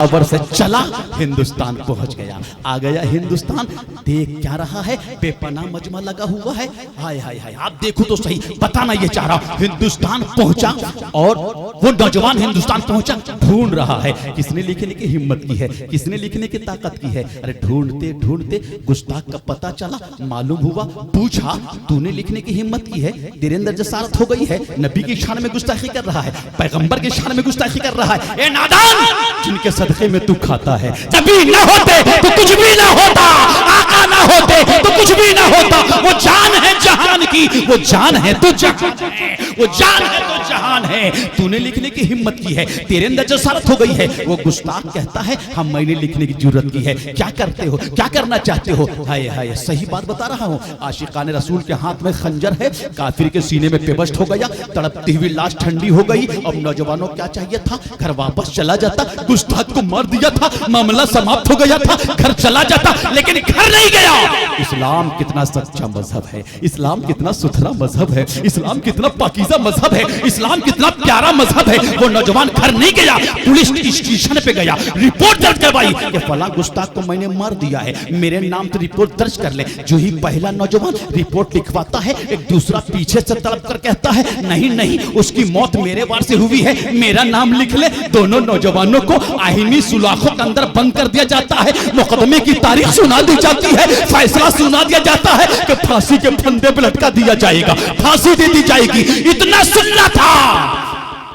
अवर से चला हिंदुस्तान पहुंच गया। आ गया हिंदुस्तान, देख क्या रहा है, बेपना मजमा लगा हुआ है। हाय हाय हाय, आप देखो तो सही, बताना ये चाह रहा। हिंदुस्तान पहुंचा और वो नौजवान हिंदुस्तान पहुंचा, ढूंढ रहा है किसने लिखने की हिम्मत की है, किसने लिखने की ताकत की है। अरे ढूंढते ढूंढते गुस्ताख का पता चला, मालूम हुआ, पूछा तूने लिखने की हिम्मत की है, तेरे अंदर जसारत हो गई है, नबी की शान में गुस्ताखी कर रहा है, पैगंबर की शान में गुस्ताखी कर रहा है। ए नादान, जिनके सदके में तू खाता है, नबी ना होते तो कुछ भी ना होता, आका ना होते तो कुछ भी ना होता। वो जान है जहान की, वो जान है तो जहान है, वो जान है तो जहान है। तूने लिखने की हिम्मत की है, तेरे अंदर जसारत हो गई है। वो गुस्ताख कहता है हम मैंने लिखने की जरूरत की है। क्या करते हो, क्या करना चाहते हो? हाय हाय, सही बात बता रहा हूँ। आशिकाने रसूल के हाथ में खंजर है, काफिर के सीने में पेबस्ट हो गया, तड़पती हुई लाश ठंडी हो गई। अब नौजवानों क्या चाहिए था, घर वापस चला जाता, गुस्ताख को मार दिया था, मामला समाप्त हो गया था, घर चला जाता, लेकिन घर नहीं गया। इस्लाम कितना सच्चा मजहब है, इस्लाम कितना सुथरा मजहब है, इस्लाम कितना पाकीज़ा मजहब है, इस्लाम कितना प्यारा मजहब है। वो नौजवान घर नहीं गया, पुलिस स्टेशन पे गया, रिपोर्ट दर्ज करवाई कि फला गुस्ताख को मैंने मार दिया है, मेरे नाम से रिपोर्ट दर्ज कर ले। जो ही पहला नौजवान रिपोर्ट लिखवाता है, एक दूसरा पीछे से तड़प कर कहता है नहीं नहीं, उसकी मौत मेरे वार से हुई है, मेरा नाम लिख ले। दोनों नौजवानों को आईनी सुलाखों के अंदर बंद कर दिया जाता है, मुकदमे की तारीख सुना दी जाती है, फैसला सुना दिया जाता है कि फांसी के फंदे पे लटका दिया जाएगा, फांसी दे दी जाएगी। इतना सुनना था,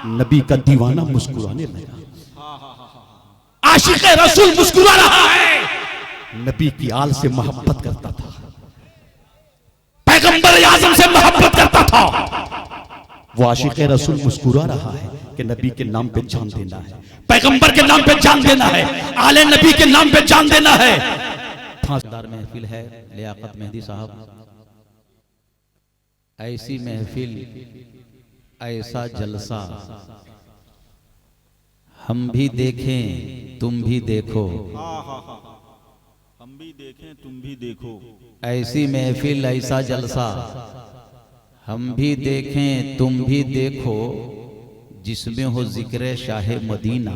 नबी का दीवाना मुस्कुराने लगा, आशिक़ रसूल मुस्कुरा रहा है, नबी की आल से मोहब्बत करता था, पैगंबर आज़म से मोहब्बत करता था। वो आशिक़ रसूल मुस्कुरा रहा है कि नबी के नाम पे जान देना है, पैगंबर के नाम पे जान देना है, आले नबी के नाम पे जान देना है। फांसदार महफिल है लियाकत मेहदी साहब, ऐसी महफिल ऐसा जलसा, हम भी देखें तुम भी देखो, हम भी देखें तुम भी देखो, ऐसी महफिल ऐसा जलसा, हम भी देखें तुम भी देखो, जिसमें हो जिक्र शाह मदीना,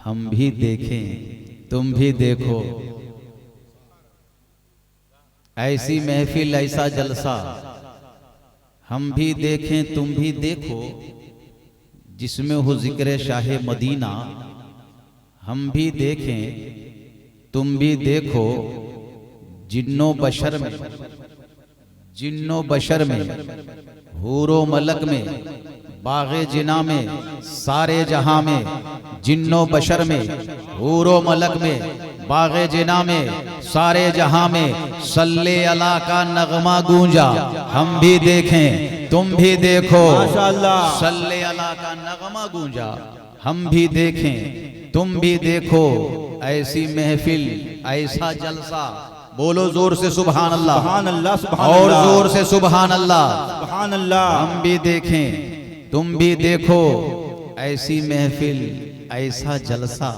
हम भी देखें तुम भी देखो। ऐसी महफिल ऐसा जलसा, हम भी देखें तुम भी देखो, जिसमें हो जिक्र शाह मदीना, हम भी देखें तुम भी देखो। जिन्नो बशर में, जिन्नो बशर में, हूरो मलक में, बागे जिना में, सारे जहां में, जिन्नो बशर में, हूरो मलक में, बागे जिना में, सारे जहां में, सल्ले अला का नगमा गूंजा, हम भी देखें तुम भी देखो। माशाअल्लाह, सल्ले अला का नगमा गूंजा, हम भी देखें तुम भी देखो। ऐसी महफिल ऐसा जलसा, बोलो जोर से सुभान अल्लाह, सुभान अल्लाह, सुभान और अल्लाह, जोर से सुभान अल्लाह। सुभान अल्लाह। हम भी देखें तुम भी देखो, ऐसी महफिल ऐसा जलसा,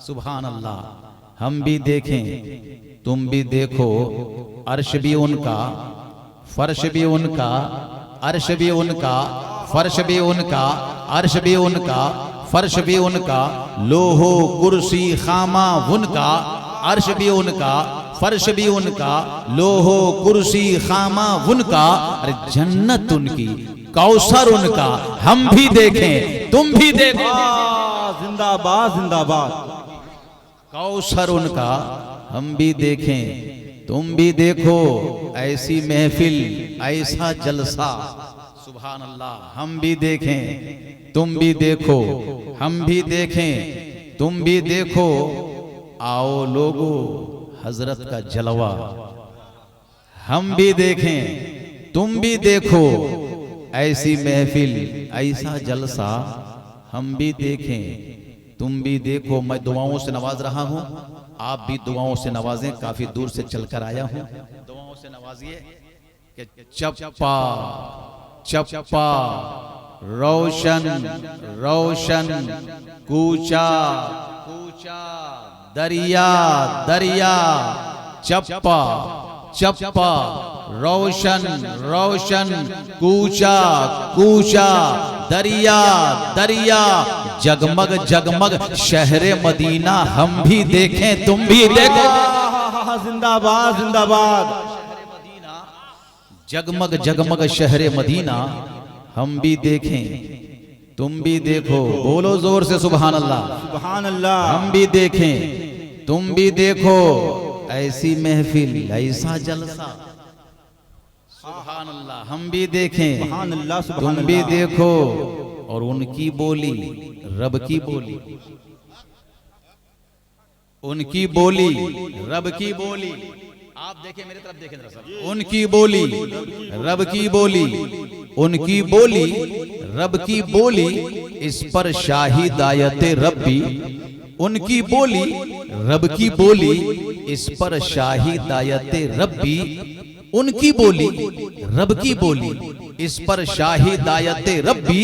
सुभान अल्लाह। हम भी देखें तुम भी देखो। अर्श भी उनका, फर्श भी उनका, अर्श भी उनका, फर्श भी उनका, अर्श भी उनका, फर्श भी उनका, लोहो कुर्सी खामा उनका, अर्श भी उनका, फर्श भी उनका, लोहो कुर्सी खामा उनका। अरे जन्नत उनकी, कौसर उनका, हम भी देखें तुम भी देखो। जिंदाबाद जिंदाबाद। कौसर उनका, हम भी देखें तुम भी देखो। ऐसी महफिल ऐसा जलसा, सुभान अल्लाह। हम भी देखें तुम भी देखो, हम भी देखें तुम भी देखो। आओ लोगो हजरत का जलवा, हम भी देखें तुम भी देखो। ऐसी महफिल ऐसा जलसा, हम भी देखें तुम भी देखो। मैं दुआओं से नवाज रहा हूं, आप भी दुआओं से नवाजें। काफी दूर से चलकर आया हूं, दुआओं से नवाजिए कि चप्पा चप्पा रोशन रोशन, कूचा कूचा, दरिया दरिया, चप्पा चप्पा, रोशन रोशन, कूचा कूचा, दरिया दरिया, जगमग जगमग शहरे मदीना, हम भी देखें तुम भी देखो। जिंदाबाद जिंदाबाद। जगमग जगमग शहरे मदीना, हम भी देखें तुम भी देखो। बोलो जोर से सुभान अल्लाह। सुभान अल्लाह। हम भी देखें तुम भी देखो, ऐसी महफिल ऐसा जलसा। सुभान अल्लाह। हम भी देखें सुभान अल्लाह। तुम सुभान भी अल्लाह। देखो, और उनकी बोली रब की बोली, उनकी बोली रब की बोली। आप देखें मेरी तरफ देखें जरा सा। उनकी बोली रब की बोली, उनकी बोली रब की बोली, इस पर शाहिद आयत रब्बी। उनकी बोली रब की बोली, इस पर शाहिद आयत रब्बी। उनकी बोली रब की बोली, इस पर शाहिद आयत रब्बी।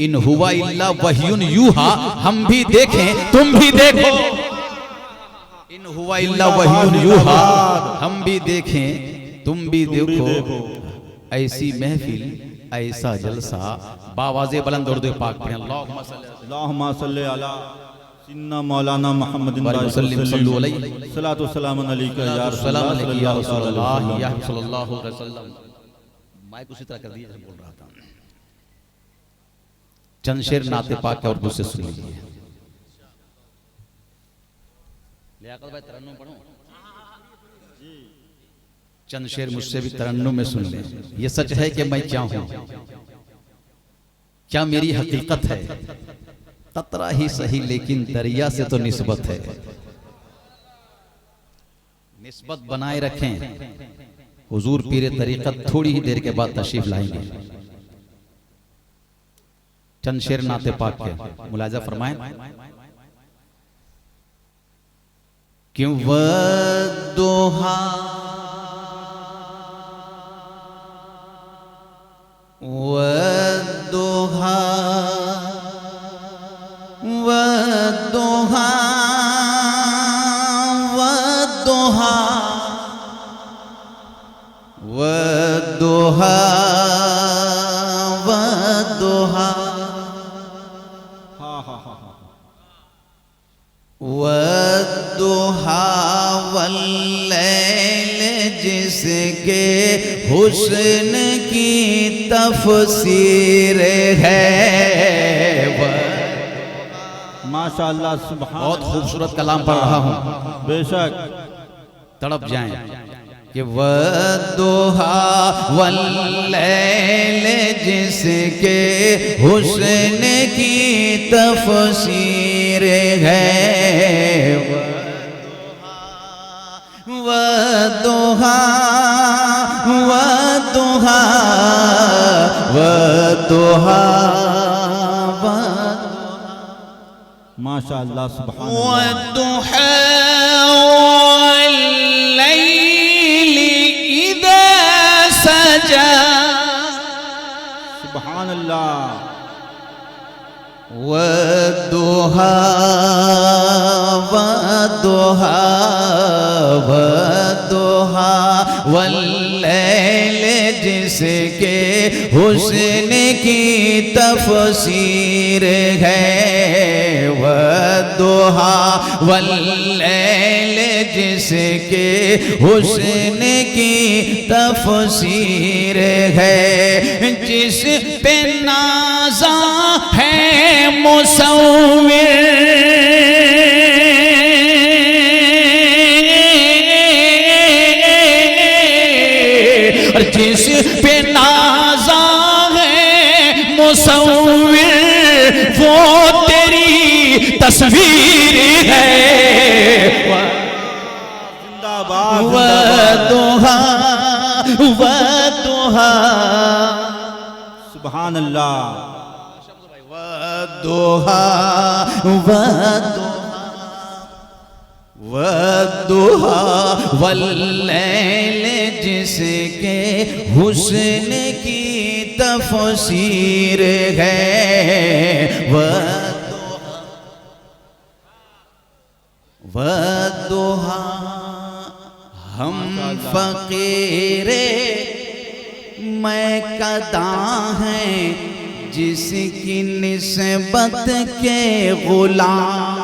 इन हुआ इल्ला वह्युन यूहा, हम भी देखें तुम भी देखो। इन हुआ इल्ला वह्युन यूहा, हम भी देखें तुम भी देखो। ऐसी महफिल ऐसा जलसा। बावाज़े बुलंद उर्दू पाक पढ़ें। अल्लाहुम्मा सल्ली अला सिन्ना मौलाना मुहम्मदिन सल्लल्लाहु अलैहि सलातु सलाम अलैका या सलाम अलैहि या रसूलल्लाह रसूलल्लाह या सल्लल्लाहु अलैहि वसल्लम। माइक उसी तरह कर दिया जैसे बोल रहा था। चंद शेर नाते पाक के उर्दू से सुन लीजिए। लियाकत भाई तरन्नुम पढ़ो। चंद शेर मुझसे भी तरन्नुम में सुन लें। ये सच है कि मैं क्या हूं, क्या मेरी हकीकत है। कतरा ही सही लेकिन दरिया से तो निस्बत है। निस्बत बनाए रखें। हुजूर पीरे तरीकत थोड़ी ही देर के बाद तशरीफ लाएंगे। चंद शेर नाते पाक के मुलाजा फरमाएं। क्यों वदोहा वदोहा वदोहा वदोहा वदोहा वदोहा वदोहा वल्लैल, जिसके हुस्न की तफसीर है। माशाअल्लाह। सुभान। बहुत खूबसूरत कलाम पढ़ रहा हूँ, बेशक तड़प जाएं कि वदोहा वल्लैल, जिसके हुस्न की तफसीर है। वदोहा वदोहा वदोहा माशाअल्लाह। सुभान अल्लाह। वद्दुहा वल्लैलि इज़ा सजा। सुभान अल्लाह। वद्दुहा वद्दुहा वद्दुहा वल्लैल, जिसके हुस्न की तफसीर है। वद्दुहा वल्लैल, जिसके हुस्न की तफसीर है। जिस पे नाज़ा है मुसव्विर, और जिस पे नाज़ा है मुसव्विर, वो तेरी तस्वीर है। जिंदाबाद। वदुहा वदुहा। सुभान अल्लाह। वदुहा वदुहा वदुहा वल्लैल, जिसके हुस्न की तफसीर है। वदुहा हम फकीरे मैं कदा हैं जिसकी निस्बत के गुलाम।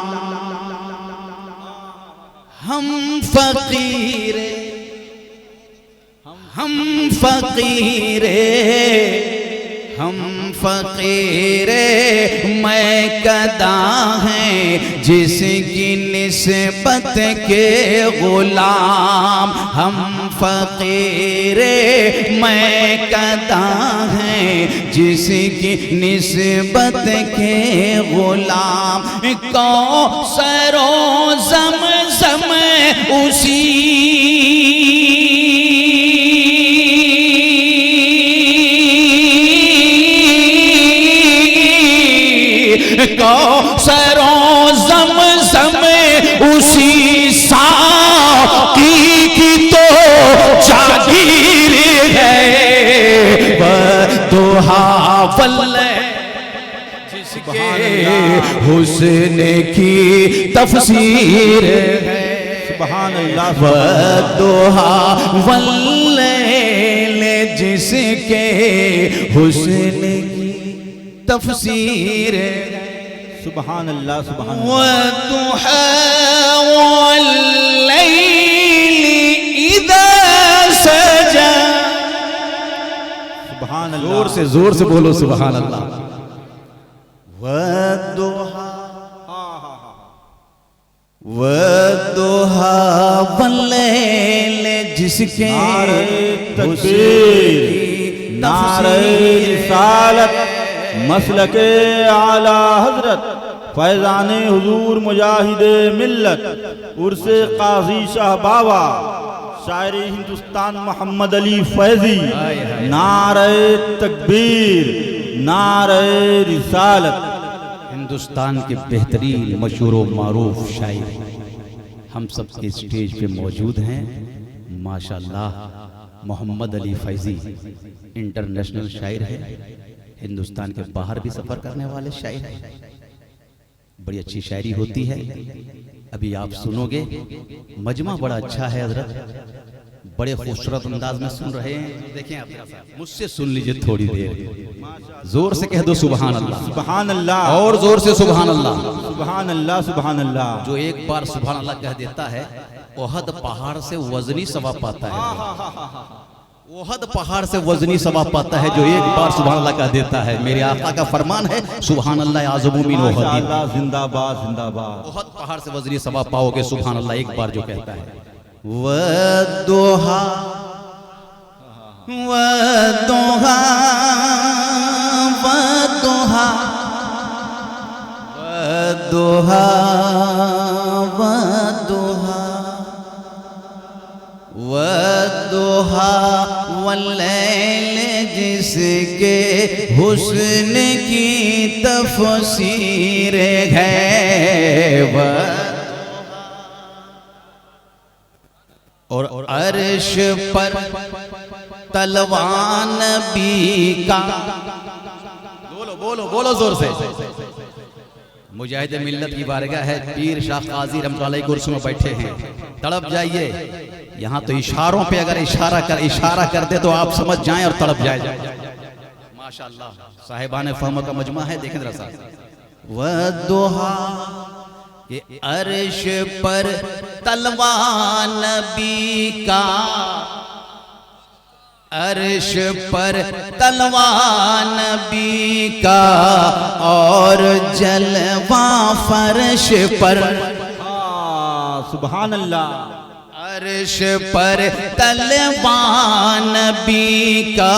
हम फकीरे हम फकीरे हम फकीरे मैं कदा हैं जिसकी निस्बत के गुलाम। हम फकीरे मैं कदा हैं जिसकी निस्बत के गुलाम। कौसरो ज़मज़म उसी कौसरों ज़मज़म उसी साकी की तो जागीर है। वह दुहा वल्ले जिसके हुस्न की तफसीर है। सुभान अल्लाह। वह दुहा वल्ले जिसके हुस्न की तफसीर है। सुभान अल्लाह। सुभान वद्दुहा वल्लैली इज़ा सजा। सुभान अल्लाह। जोर से बोलो सुभान अल्लाह। वद्दुहा वद्दुहा वल्लैली जिसके तकबीर नारे रिसालत मसलके आला हजरत फैज़ाने हुजूर मुजाहिदे मिल्लत उर्से काजी शाह बाबा शायरी हिंदुस्तान मोहम्मद अली फैजी। नारे तकबीर नारे रिसालत। हिंदुस्तान के बेहतरीन मशहूर व मारूफ शायर हम सब के स्टेज पे मौजूद हैं। माशाअल्लाह मोहम्मद अली फैजी इंटरनेशनल शायर है, हिंदुस्तान के बाहर भी सफ़र करने वाले शायर हैं। बड़ी अच्छी शायरी होती है, अभी आप सुनोगे। मजमा बड़ा अच्छा है हजरत, बड़े खूबसूरत अंदाज में सुन रहे हैं। देखें आप मुझसे सुन लीजिए थोड़ी देर, जोर से कह दो सुभान अल्लाह। सुभान अल्लाह। और जोर से सुभान अल्लाह। सुभान अल्लाह। सुभान अल्लाह। जो एक बार सुभान अल्लाह कह देता है ओहद पहाड़ से वजनी सवाब पाता है। ओहद पहाड़ से वजनी सवाब पाता है जो एक बार सुभान अल्लाह कह देता है। मेरे आका का फरमान है सुभान अल्लाह आज़मु मिन ओहद। जिंदाबाद जिंदाबाद। ओहद पहाड़ से वजनी सवाब पाओगे सुभान अल्लाह एक बार जो कहता है। वद्दुहा वद्दुहा वद्दुहा वद्दुहा वद्दुहा वद्दुहा वल्लैल जिसके हुस्न की तफसीर है। और अर्श पर तलवान नबी का। बोलो बोलो बोलो जोर से। मुजाहिद मिल्लत की बारगाह है, पीर शाह काजी रहमतुल्लाह अलैह कुर्सी में बैठे हैं। तड़प जाइए, यहाँ तो इशारों पे अगर इशारा कर दे तो आप समझ जाएं और तड़प जाए। माशाअल्लाह साहिबान फहम का मजमा है, देखें जरा साहब। वद्दुहा ये अर्श पर तलवार नबी का, अर्श पर तलवार नबी का और जलवा फर्श पर। सुभान अल्लाह। अर्श पर तलवार नबी का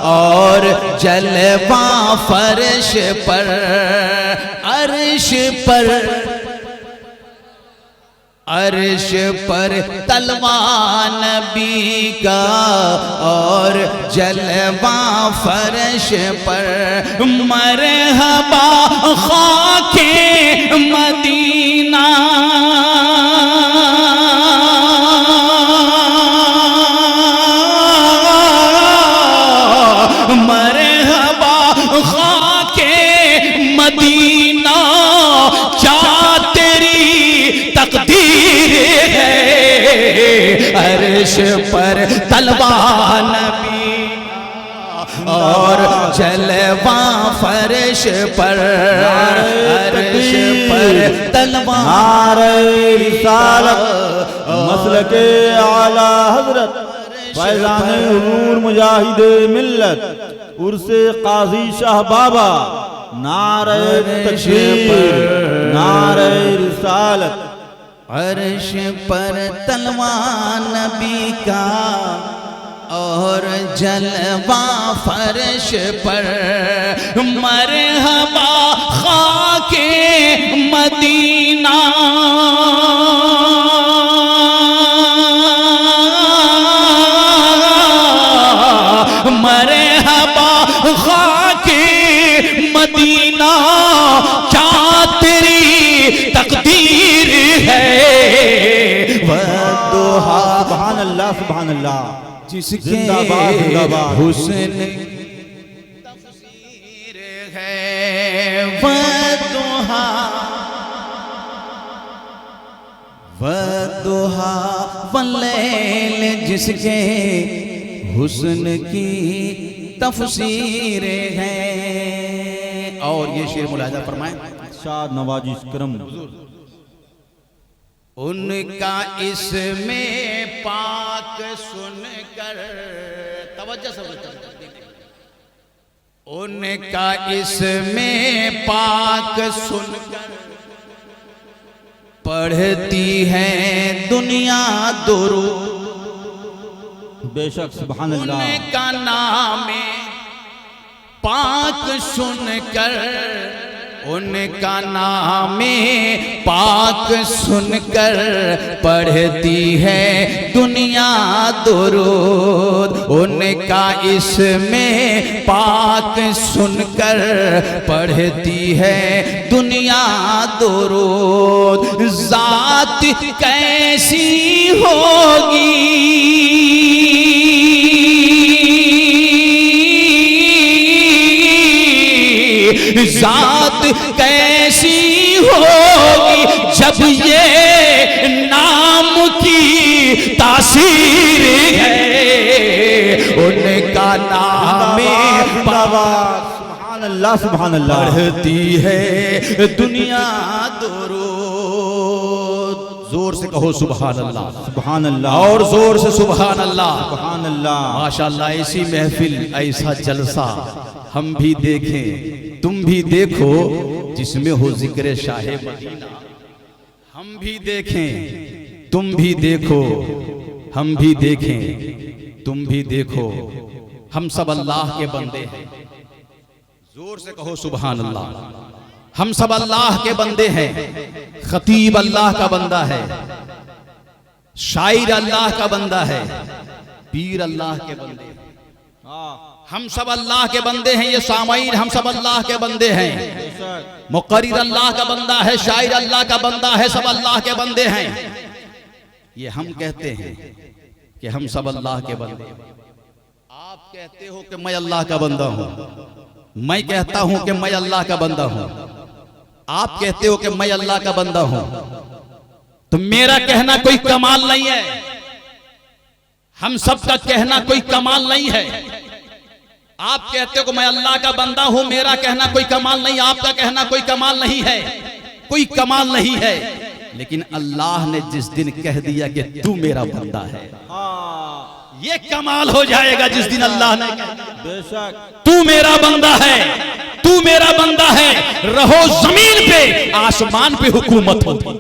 और जलवा फर्श पर। अर्श पर अर्श पर तलवार नबी का और जलवा फर्श पर। मरहबा खाके मदीना मरहबा खाके मदीना क्या तेरी तकदीर है। अर्श फर्श पर तलवार नबी और जलवा फर्श पर अर्श पर तलवार नारे रिसालत मसलके आला हजरत फैज़ाने हुजूर मुजाहिदे मिल्लत उर्से काजी शाह बाबा नारे तकबीर नारे रिसालत अर्श पर तलवार नबी का और जलवा फर्श पर मरहबा खाके मदीना मरहबा खाके मदीना क्या तेरी तकदीर है वदुहा सुभान अल्लाह सुभान अल्लाह जिसके जिंदाबाद जिंदाबाद हुस्न तफसीर है वदुहा वदुहा वल्लैल जिसके हुस्न की तफसीर है। और ये शेर मुलाहिजा फरमाएं शाद नवाजी करम उनका इसमें पाक सुनकर तवज्जो से उनका इसमें पाक सुनकर पढ़ती है दुनिया दुरूद बेशक सुभान अल्लाह उनका नाम पाक सुनकर उनका नाम पाक सुनकर पढ़ती है दुनिया दुरूद उनका इसमें पाक सुनकर पढ़ती है दुनिया दुरूद जात कैसी होगी जात कैसी होगी जब ये नाम की तासीर है उनका नाम सुभान अल्लाह सुभान अल्लाह पढ़ती है दुनिया दुरूद। जोर से कहो सुभान अल्लाह सुभान अल्लाह और जोर से सुभान अल्लाह सुभान अल्लाह। माशाअल्लाह ऐसी महफिल ऐसा जलसा हम भी देखें तुम भी देखो जिसमें हो जिक्र शाहे मदीना हम भी देखें तुम भी देखो हम भी देखें तुम भी देखो हम सब अल्लाह के बंदे हैं। जोर से कहो सुभान अल्लाह। हम सब अल्लाह के बंदे हैं। खतीब अल्लाह का बंदा है शायर अल्लाह का बंदा है पीर अल्लाह के बंदे हैं। हम सब अल्लाह के बंदे हैं। ये सामाईन हम सब अल्लाह के बंदे हैं। मुक़र्रिर अल्लाह का बंदा है शायर अल्लाह का बंदा है सब अल्लाह के बंदे हैं। ये हम कहते हैं कि हम सब अल्लाह के बंदे हैं। आप कहते हो कि मैं अल्लाह का बंदा हूं मैं कहता हूं कि मैं अल्लाह का बंदा हूं आप कहते हो कि मैं अल्लाह का बंदा हूं तो मेरा कहना कोई कमाल नहीं है। हम सब का कहना कोई कमाल नहीं है। आप कहते हो कि मैं अल्लाह का बंदा हूं मेरा कहना कोई कमाल नहीं आपका कहना कोई कमाल नहीं है कोई कमाल नहीं है। लेकिन अल्लाह ने जिस दिन कह दिया कि तू मेरा बंदा है ये कमाल हो जाएगा जिस दिन अल्लाह ने बेशक तू मेरा बंदा है तू मेरा बंदा है। रहो जमीन पे आसमान पे हुकूमत होगी।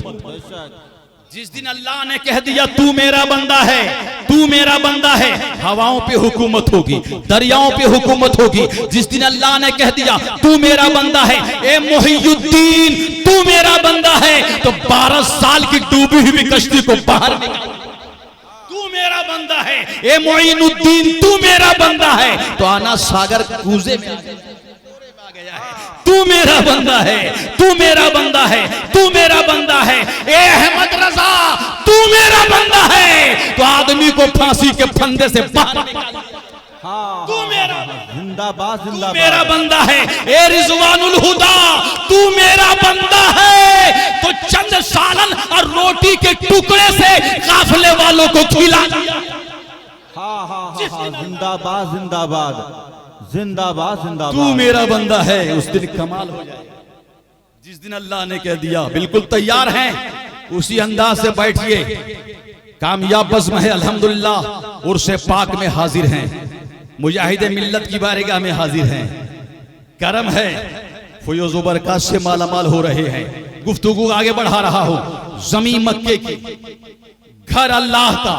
जिस दिन अल्लाह ने कह दिया तू मेरा बंदा है तू मेरा बंदा है हवाओं पे हुकूमत होगी दरियाओं पे हुकूमत होगी। जिस दिन अल्लाह ने कह दिया तू मेरा बंदा है ए मुहियुद्दीन तू मेरा बंदा है तो 12 साल की डूबी हुई कश्ती को बाहर निकाल तू मेरा बंदा है। ए मोइनुद्दीन तू मेरा बंदा है तो आना सागर कूजे में आ गया है। तू मेरा बंदा है तू मेरा बंदा है तू मेरा बंदा है। ए अहमद रजा तू मेरा बंदा है तो आदमी को फांसी के फंदे से बाहर निकाल तू मेरा जिंदाबाद तू जिंदाबाद मेरा बंदा है। ए रिजवानुल हुदा तू मेरा बंदा है तो चंद सालन और रोटी के टुकड़े से काफिले वालों को खिला दिया। जिंदाबाद जिंदाबाद जिंदाबाद तू जिंदाबाद। मेरा बंदा है, उस दिन कमाल हो जाए। जिस दिन अल्लाह ने कह दिया बिल्कुल तैयार हैं, उसी अंदाज से बैठिए। कामयाब बज़्म है अल्हम्दुलिल्लाह, उर्से पाक में हाजिर हैं, मुजाहिद मिल्लत की बारगाह में हाजिर हैं। करम है, फुयूज़ व बरक़ात से मालामाल हो रहे हैं। गुफ्तगू आगे बढ़ा रहा हूं। ज़मीं मक्के की, घर अल्लाह का,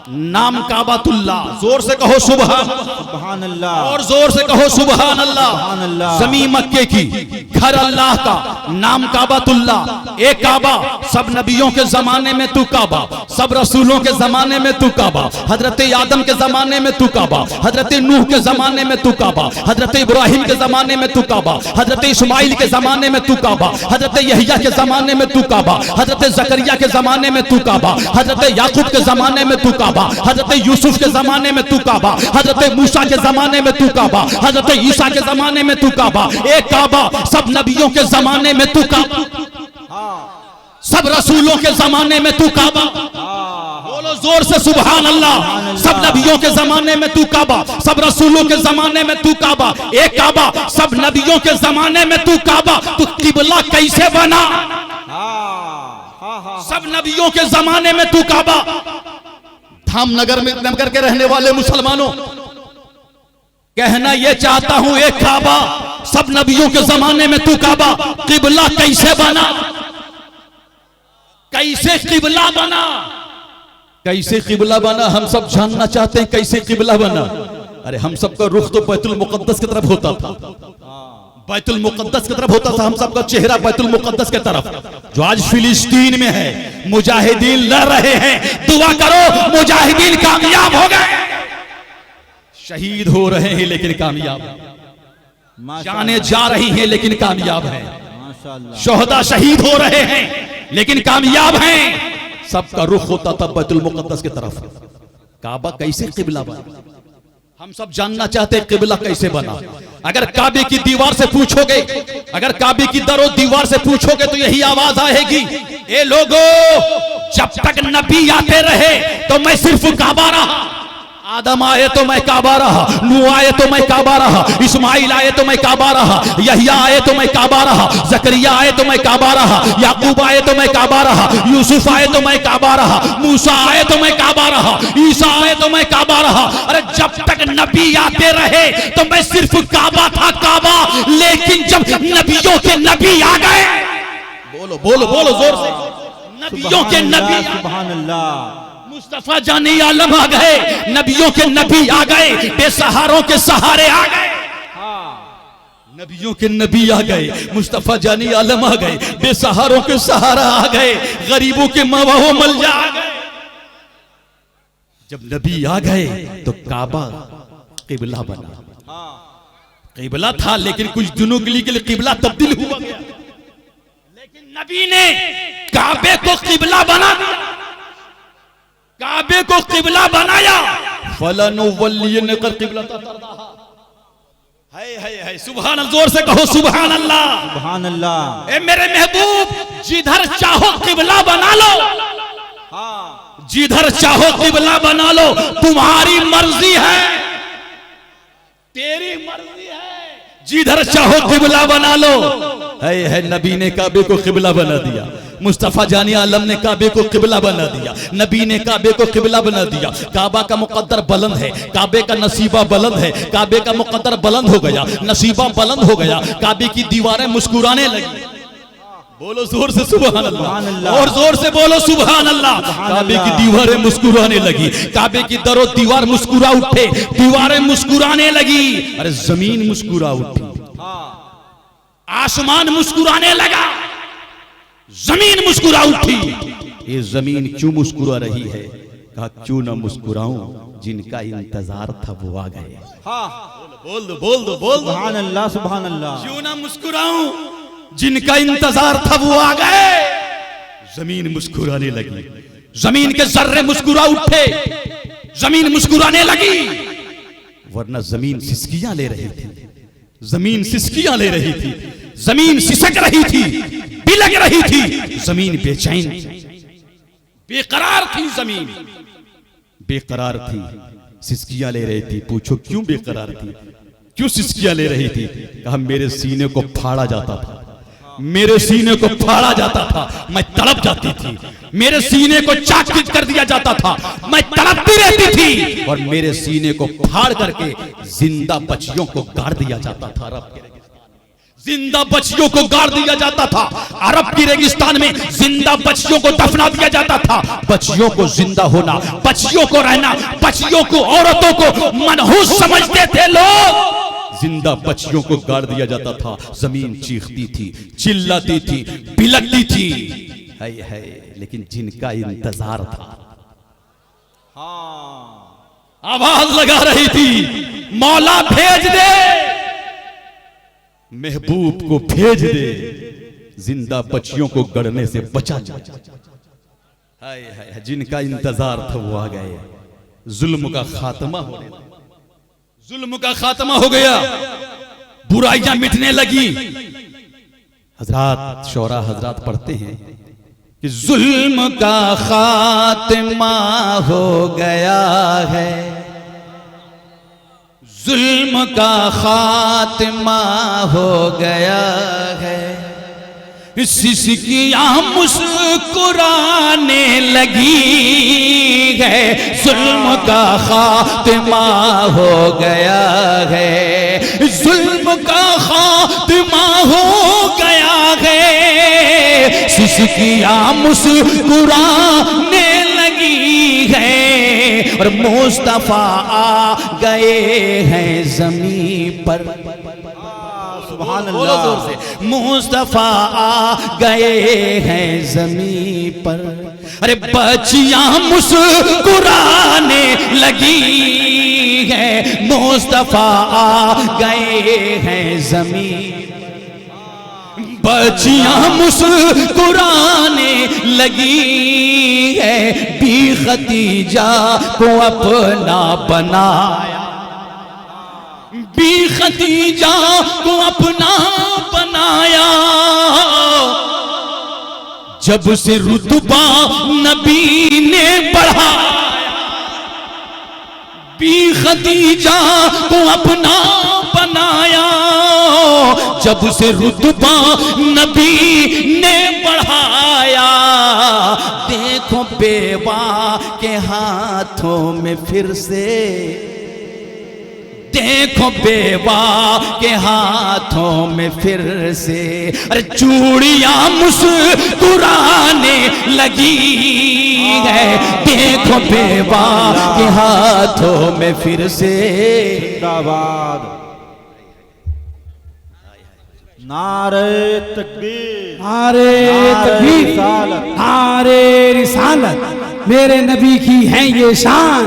नाम काबातुल्लाह। जोर से कहो सुभान, सुभान अल्लाह और जोर से कहो सुभान अल्लाह। सुभान अल्लाह। ज़मीं मक्के की, घर अल्लाह का, नाम काबातुल्लाह। एक काबा, सब नबियों के जमाने में तू काबा, सब रसूलों के जमाने में तू काबा, हजरत आदम के जमाने में तू काबा, हजरत नूह के जमाने में तू काबा, हजरत इब्राहिम के जमाने में तू काबा, हजरत इस्माइल के जमाने में तू काबा, हजरत यहिया के जमाने में तू काबा, हजरत जकरिया के जमाने में तू काबा, हजरत याकूब के जमाने में तू काबा, हजरत यूसुफ के जमाने में तू काबा, हजरत मूसा के जमाने में तू काबा, हजरत ईसा के जमाने में तू काबा। एक काबा, सब नबियों के जमाने में तू काबा, सब रसूलों के जमाने में तू काबा। बोलो जोर से सुभान अल्लाह। सब नबियों के जमाने में तू काबा, सब रसूलों के जमाने में तू काबा। एक काबा, सब नबियों के जमाने में तू काबा। तू किबला कैसे बना? सब नबियों के जमाने में तू काबा। धामनगर में नगर के रहने वाले मुसलमानों, कहना यह चाहता हूं, एक काबा, सब नबियों के जमाने में तू काबा। किबला कैसे बना? कैसे किबला बना? कैसे किबला बना? हम सब जानना चाहते हैं कैसे किबला बना। अरे हम सबका रुख तो बैतुल मुकद्दस की तरफ होता था, बैतुल मुकद्दस की तरफ होता था। हम सबका चेहरा बैतुल मुकद्दस की तरफ, जो आज फिलिस्तीन में है। मुजाहिदीन लड़ रहे हैं, दुआ करो मुजाहिदीन कामयाब हो गए। शहीद हो रहे हैं लेकिन कामयाब, जाने जा रही हैं लेकिन कामयाब हैं। माशाअल्लाह। शोहदा शहीद हो रहे हैं लेकिन कामयाब हैं। सबका रुख होता था बैतुल मुकद्दस की तरफ। काबा कैसे किबला बना? हम सब जानना चाहते हैं किबला कैसे बना। अगर काबे की दीवार से पूछोगे, अगर काबे की दरो दीवार से पूछोगे तो यही आवाज आएगी, ए लोगो, जब तक नबी आते रहे तो मैं सिर्फ काबा रहा। आदम आए तो मैं काबा रहा, नूह आए तो मैं काबा रहा, इस्माइल आए तो मैं काबा रहा, यहिया आए तो मैं काबा रहा, जकरिया आए तो मैं काबा रहा, याकूब आए तो मैं काबा रहा, यूसुफ आए तो मैं काबा रहा, मूसा आए तो मैं काबा रहा, ईसा आए तो मैं काबा रहा। अरे जब तक नबी आते रहे तो मैं सिर्फ काबा था, काबा। लेकिन जब नबियों के नबी आ गए, बोलो बोलो बोलो जोर से, नबियों के नबी, सुभान अल्लाह। मुस्तफा जानी आलम आ गए, नबियों के नबी आ गए, बेसहारों के सहारे आ गए। नबियों के नबी आ गए, मुस्तफा जानी आलम आ गए, बेसहारों के सहारा आ गए, गरीबों के मवाहो मलजा आ गए। जब नबी आ गए तो काबा किबला बना। किबला था लेकिन कुछ दिनों के लिए किबला तब्दील हुआ गया, लेकिन नबी ने काबे को किबला बना दिया, काबे को किबला बनाया। फलनुवल्लियन्नका क़िबलतन तर्दाहा। है सुभान अल्लाह, जोर से कहो सुभान अल्लाह। सुभान अल्लाह। ए मेरे महबूब, जिधर चाहो किबला बना लो, जिधर चाहो किबला बना लो, तुम्हारी मर्जी है, तेरी मर्जी है, जिधर चाहो किबला बना लो। है नबी ने काबे को किबला बना दिया, मुस्तफा जानी आलम ने काबे को किबला बना दिया, नबी ने काबे को किबला बना दिया। काबा का मुकद्दर बुलंद है, काबे का नसीबा बुलंद है, काबे का मुकद्दर बुलंद हो गया, नसीबा बुलंद हो गया। काबे की दीवारें मुस्कुराने लगी। बोलो जोर से सुभान अल्लाह, और जोर से बोलो सुभान अल्लाह। काबे की दीवारें मुस्कुराने लगी, काबे की दरो दीवार मुस्कुरा उठे, दीवारें मुस्कुराने लगी। अरे जमीन मुस्कुरा उठी, आसमान मुस्कुराने लगा, जमीन मुस्कुरा उठी। ये जमीन क्यों मुस्कुरा रही है? कहा क्यों ना मुस्कुराऊं, जिनका इंतजार था वो आ गए। बोल दो बोल दो बोल दो, सुभान अल्लाह सुभान अल्लाह। क्यों ना मुस्कुराऊं, जिनका इंतजार था वो आ गए। जमीन मुस्कुराने लगी, जमीन के जर्रे मुस्कुरा उठे, जमीन मुस्कुराने लगी। वरना जमीन सिसकियां ले रही थी, जमीन सिसकियां ले रही थी, जमीन सिसक रही थी, बिलक रही थी, जमीन बेचैन बेकरार थी, जमीन बेकरार थी। सिसकियां ले रही थी। पूछो क्यों बेकरार थी, क्यों सिसकियां ले रही थी? कहा मेरे सीने को फाड़ा जाता था, मेरे सीने को फाड़ा जाता था, मैं तड़प जाती थी। मेरे सीने को चाक कर दिया जाता था, मैं तड़पती रहती थी। और मेरे सीने को फाड़ करके जिंदा बच्चियों को गाड़ दिया जाता था। अरब के जिंदा बच्चियों को गाड़ दिया जाता था। अरब की रेगिस्तान में जिंदा बच्चियों को दफना दिया जाता था। बच्चियों को जिंदा होना, बच्चियों को रहना, बच्चियों को, औरतों को मनहूस समझते थे लोग। जिंदा बच्चियों को गाड़ दिया जाता था। जमीन चीखती थी, चिल्लाती थी, बिलकती थी। हाय हाय, लेकिन जिनका इंतजार था, आवाज लगा रही थी, मौला भेज दे, महबूब को भेज दे, जिंदा बच्चियों को गड़ने से बचा जा। हाय हाय, जिनका इंतजार था वो आ गए। जुल्म का खात्मा हो गया, जुल्म का खात्मा हो गया, बुराइयां मिटने लगी। हजरात, शौरा हजरात पढ़ते हैं कि जुल्म का खात्मा हो गया है, जुल्म का खात्मा हो गया है। सिसकियां मुस्कुराने लगी है, जुल्म का खात्मा हो गया है, जुल्म का खात्मा हो गया है। सिसकियां मुस्कुराने लगी है और मुस्तफा आ गए हैं ज़मीन पर। सुभान अल्लाह, जोर से, मुस्तफा आ गए हैं ज़मीन पर। अरे बच्चियां मुस्कुराने लगी है, मुस्तफा आ गए हैं ज़मीन। बच्चियां मुस्कुराने लगी है, बी खदीजा को अपना बनाया, बी खदीजा को अपना बनाया। जब से रुतबा नबी ने बढ़ाया, बी खदीजा को अपना बनाया। जब से रुतबा नबी ने बढ़ाया, देखो बेवा के हाथों में फिर से, देखो बेवा के हाथों में फिर से। अरे चूड़ियां मुस्कुराने लगी है, देखो बेवा के हाथों में फिर से। जिंदाबाद, नारे तकबीर, नारे तकबीर, नारे रिसालत, मेरे नबी की है ये शान।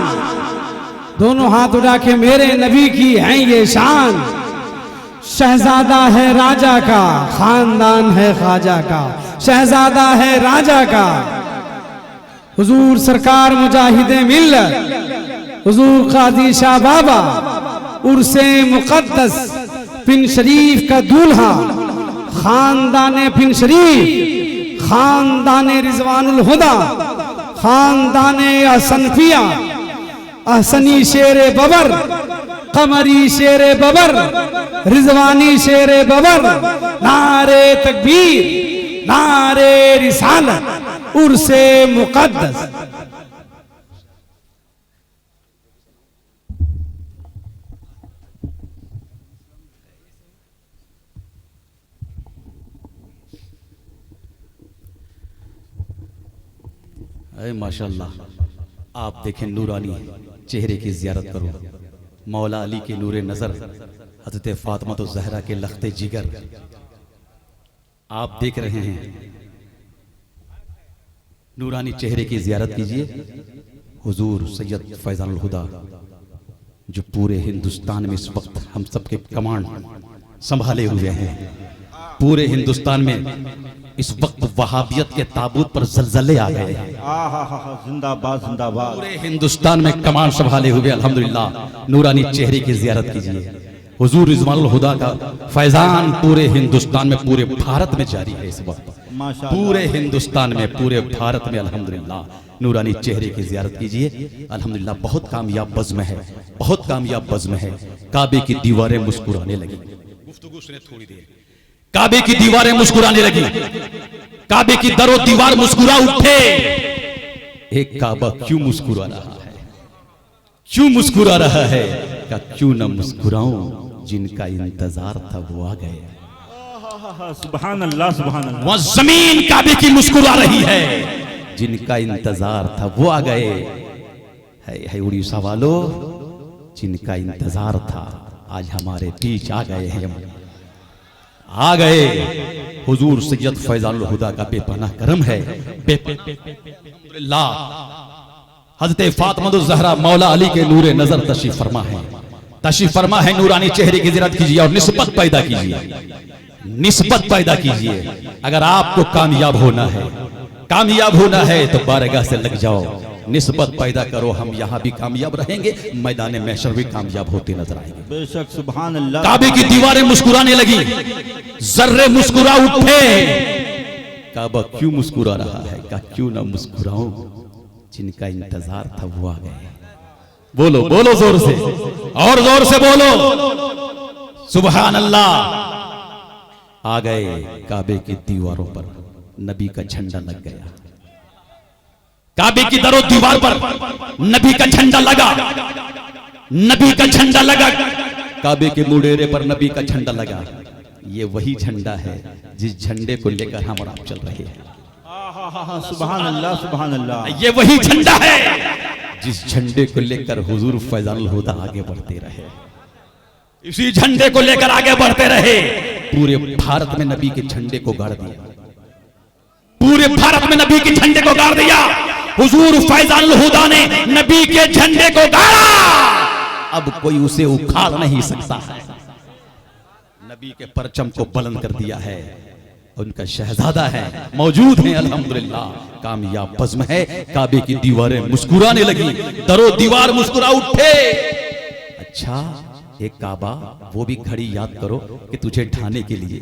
दोनों हाथ उठा के, मेरे नबी की है ये शान। शहजादा है राजा का, खानदान है ख्वाजा का, शहजादा है राजा का। हुजूर सरकार मुजाहिदे मिल्लत, हुजूर काजी शाह बाबा, उर्से मुकद्दस पिन शरीफ का दूल्हा, खानदान पिन शरीफ, खानदान रिजवानुल हुदा, खानदान असनफिया, अहसनी शेरे बबर, कमरी शेरे बबर, रिजवानी शेरे बबर। नारे तकबीर, नारे रिसालत, उर्से मुकद्दस। अरे माशाल्लाह, आप देखें नूरानी चेहरे की ज़ियारत करो। मौला अली के नूरे नज़र, हज़रत फ़ातिमा तो ज़हरा के लख्ते जिगर आप देख रहे हैं। नूरानी चेहरे की ज़ियारत कीजिए। हुजूर सैयद फैज़ानुल हुदा, जो पूरे हिंदुस्तान में इस वक्त हम सबके कमांड संभाले हुए हैं। पूरे हिंदुस्तान में इस वक्त वहाबियत के ताबूत पर जलजले आ गए हैं। जिंदाबाद, जिंदाबाद। पूरे हिंदुस्तान में कमान संभाले हुए अल्हम्दुलिल्लाह नूरानी चेहरे की ज़ियारत कीजिए। हुजूर रिजवानुल हुदा का फैजान पूरे हिंदुस्तान में, पूरे भारत में जारी है इस वक्त। माशाअल्लाह। पूरे हिंदुस्तान में, पूरे भारत में अल्हम्दुलिल्लाह नूरानी चेहरे की जियारत कीजिए। अल्हम्दुलिल्लाह बहुत कामयाब बज़्म है, बहुत कामयाब बज़्म है। काबे की दीवारें मुस्कुराने लगी। गुफ्तगू सुने थोड़ी देर। काबे की दीवारें मुस्कुराने लगी, काबे की दरो दीवार मुस्कुरा उठे। एक काबा क्यों मुस्कुरा रहा है, क्यों मुस्कुरा रहा है? क्या क्यों न मुस्कुराऊं, जिनका इंतजार था वो आ गए। सुभान अल्लाह, सुभान अल्लाह। वहां जमीन काबे की मुस्कुरा रही है, जिनका इंतजार था वो आ गए। है उड़ीसा वालों, जिनका इंतजार था आज हमारे बीच आ गए हैं, आ गए। हुजूर सैयद फैजानुल हुदा का बेपनाह करम है। हज़रत फातिमा ज़हरा मौला अली के नूरे नजर तशरीफ फरमा है, तशरीफ फरमा है। नूरानी चेहरे की जियारत कीजिए और निस्बत पैदा कीजिए, निस्बत पैदा कीजिए। अगर आपको कामयाब होना है, कामयाब होना है तो बारगाह से लग जाओ, निस्बत पैदा करो। हम यहाँ भी कामयाब रहेंगे, मैदान महशर भी कामयाब होते नजर आएंगे। बेशक, सुभान अल्लाह। काबे की दीवारें मुस्कुराने लगी, जर्रे मुस्कुरा उठे। काबा क्यों मुस्कुरा रहा है? क्या क्यों ना मुस्कुराऊं, जिनका इंतजार था वो आ गए। बोलो बोलो जोर से, और जोर से बोलो सुभान अल्लाह। आ गए काबे की दीवारों पर नबी का झंडा लग गया। काबे की दरो दीवार पर नबी का झंडा लगा, नबी का झंडा लगा। काबे के मुडेरे पर नबी का झंडा लगा। ये वही झंडा है जिस झंडे को लेकर हम और आप चल रहे हैं। सुभान अल्लाह, सुभान अल्लाह। ये वही झंडा है जिस झंडे को लेकर हुजूर फैजानुल हुदा आगे बढ़ते रहे, इसी झंडे को लेकर आगे बढ़ते रहे। पूरे भारत में नबी के झंडे को गाड़ दिया, पूरे भारत में नबी के झंडे को गाड़ दिया। हुजूर फैजानुल हुदा ने नबी के झंडे को गाड़ा, अब कोई उसे उखाड़ नहीं सकता है। नबी के परचम को बुलंद कर दिया है, उनका शहजादा है, मौजूद है। अल्हम्दुलिल्लाह कामयाब बज़्म है। काबे की दीवारें मुस्कुराने लगी, दरो दीवार मुस्कुरा उठे। अच्छा, एक काबा, वो भी घड़ी याद करो कि तुझे ढाने के लिए,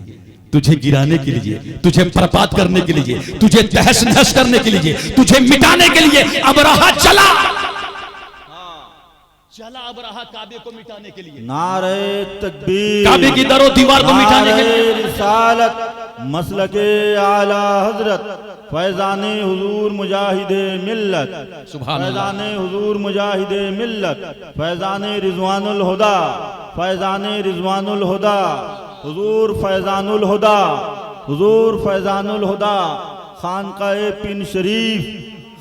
तुझे गिराने के लिए, तुझे बर्बाद करने के लिए, तुझे तहस नहस करने के लिए, तुझे मिटाने के लिए अबरहा चला अबरहा काबे को मिटाने के लिए। नारे तकबीर, काबे की दरो दीवार को मिटाने के लिए। रिसालत मसलके आला हजरत फैजाने हुजूर मुजाहिदे मिल्लत, सुभान अल्लाह। फैजाने हुजूर मुजाहिदे मिल्लत, फैजाने रिजवानुल हुदा, फैजाने रिजवानुल हुदा, हुजूर फैजानुल हुदा, हुजूर फैजानुल हुदा। खानकाए पिन शरीफ,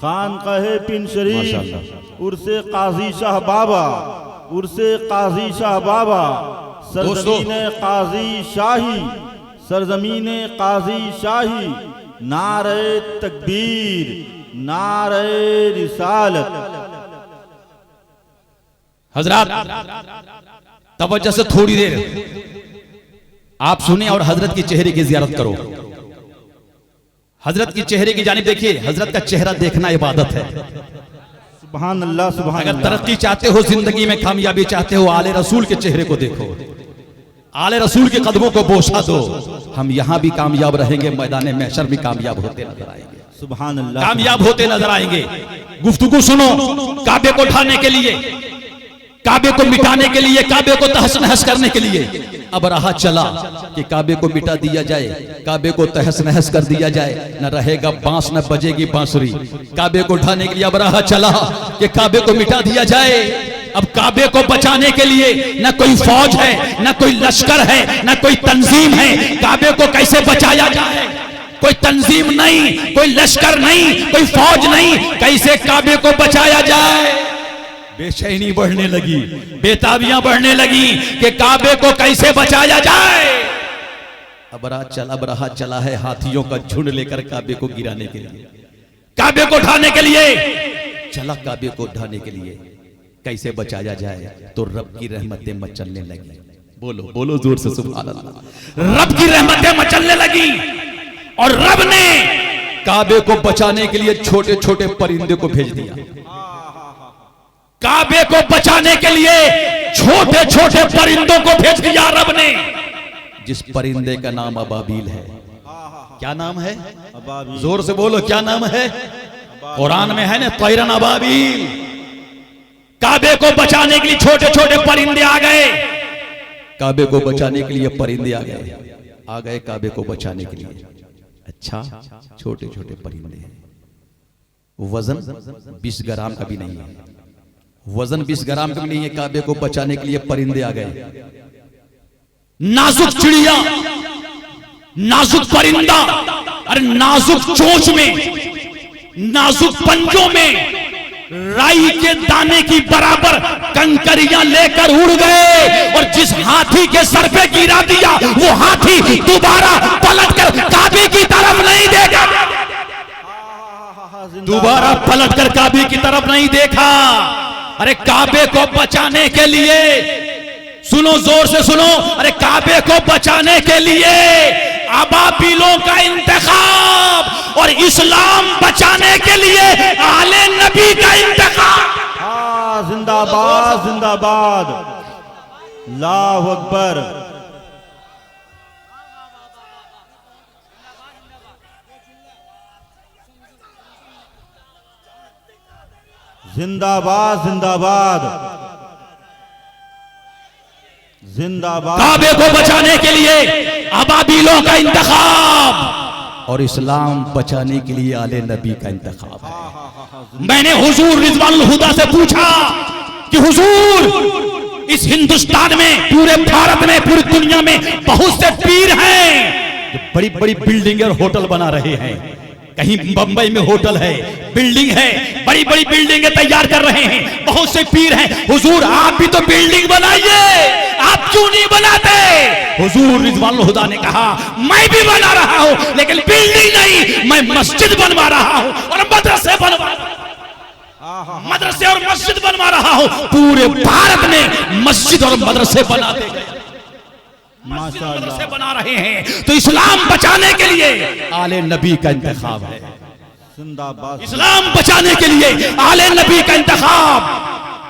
खानकाए पिन शरीफ, उर्से काजी शाह बाबा, उर्से काजी शाह बाबा, सरजमीने काजी शाही, सरजमीने काजी शाही। नारे तकबीर, नारे रिसालत। हजरत तवज्जो से थोड़ी देर आप सुने और हजरत की चेहरे की जियारत करो। हजरत की चेहरे की जानिब देखिए, हजरत का चेहरा देखना इबादत है। सुभान अल्लाह, सुभान अगर अल्लाह। तरक्की चाहते हो, जिंदगी में कामयाबी चाहते हो, आले रसूल के चेहरे को देखो, आले रसूल के कदमों को बोसा दो। हम यहाँ भी कामयाब रहेंगे, मैदान महशर भी कामयाब होते नजर आएंगे, सुभान अल्लाह, कामयाब होते नजर आएंगे। गुफ्तगू सुनो, काबे को ढाने के लिए, काबे को मिटाने के लिए, काबे को तहस नहस करने के लिए अबरहा चला कि काबे को मिटा दिया जाए, काबे को तहस नहस कर दिया जाए, न रहेगा बांस न बजेगी बांसुरी। काबे को ढाने के लिए अबरहा चला कि काबे को मिटा दिया जाए। अब काबे को बचाने के लिए न कोई फौज है, न कोई लश्कर है, न कोई तंजीम है। काबे को कैसे बचाया जाए? कोई तंजीम नहीं, कोई लश्कर नहीं, कोई फौज नहीं, कैसे काबे को बचाया जाए? बेचैनी बढ़ने लगी, बेताबियां बढ़ने लगी कि काबे को कैसे बचाया जाए। अबरहा चला है हाथियों का झुंड लेकर काबे को गिराने के लिए, काबे को ढाने के लिए चला। काबे को ढाने के लिए कैसे बचाया जाए? तो रब की रहमतें मचलने लगी। बोलो बोलो जोर से सुभान अल्लाह। रब की रहमतें मचलने लगी और रब ने काबे को बचाने के लिए छोटे छोटे परिंदे को भेज दिया। काबे को बचाने के लिए छोटे छोटे परिंदों को भेज दिया रब ने, जिस परिंदे का नाम अबाबील है। क्या नाम है? अबाबील। जोर से बोलो, क्या नाम है? कुरान में है ना, तैरन अबाबील। काबे को बचाने के लिए छोटे छोटे परिंदे आ गए, काबे को बचाने के लिए परिंदे आ गए काबे को बचाने के लिए। अच्छा, छोटे छोटे परिंदे हैं, वजन 20 ग्राम का भी नहीं है, वजन 20 ग्राम का भी नहीं है। काबे को बचाने के लिए परिंदे आ गए। नाजुक चिड़िया, नाजुक परिंदा, अरे नाजुक चोंच में, नाजुक पंजों में राई के दाने की बराबर कंकरियां लेकर उड़ गए, और जिस हाथी के सर पे गिरा दिया वो हाथी दोबारा पलटकर काबे की तरफ नहीं देखा, दोबारा पलटकर काबे की तरफ नहीं देखा। अरे काबे को बचाने के लिए, सुनो जोर से सुनो, अरे काबे को बचाने के लिए अबाबीलों का इंतखाब और इस्लाम बचाने के लिए आले नबी का इंतखाब। हाँ, जिंदाबाद जिंदाबाद, अल्लाहु अकबर। जिंदाबाद जिंदाबाद जिंदाबाद। काबे को बचाने के लिए अबाबीलों का इंतखाब और इस्लाम बचाने के लिए आले नबी का इंतखाब है। मैंने हुजूर रिजवानुल हुदा से पूछा कि हुजूर, इस हिंदुस्तान में, पूरे भारत में, पूरी दुनिया में बहुत से पीर हैं जो बड़ी बड़ी बिल्डिंग और होटल बना रहे हैं। कहीं बंबई में होटल है, बिल्डिंग है, बड़ी बड़ी बिल्डिंगें तैयार कर रहे हैं, बहुत से पीर हैं। हुजूर, आप भी तो बिल्डिंग बनाइए, आप क्यों नहीं बनाते? हुजूर रिजवानुल हुदा ने कहा, मैं भी बना रहा हूं, लेकिन बिल्डिंग नहीं, मैं मस्जिद बनवा रहा हूं और मदरसे बनवा रहा हूं, मदरसे और मस्जिद बनवा रहा हूं। पूरे भारत में मस्जिद और मदरसे बनाते गए, मदरसे बना रहे हैं। तो इस्लाम बचाने के लिए आले नबी का इंतखाब है। जिंदाबाद। इस्लाम बचाने के लिए आले नबी का इंतखाब,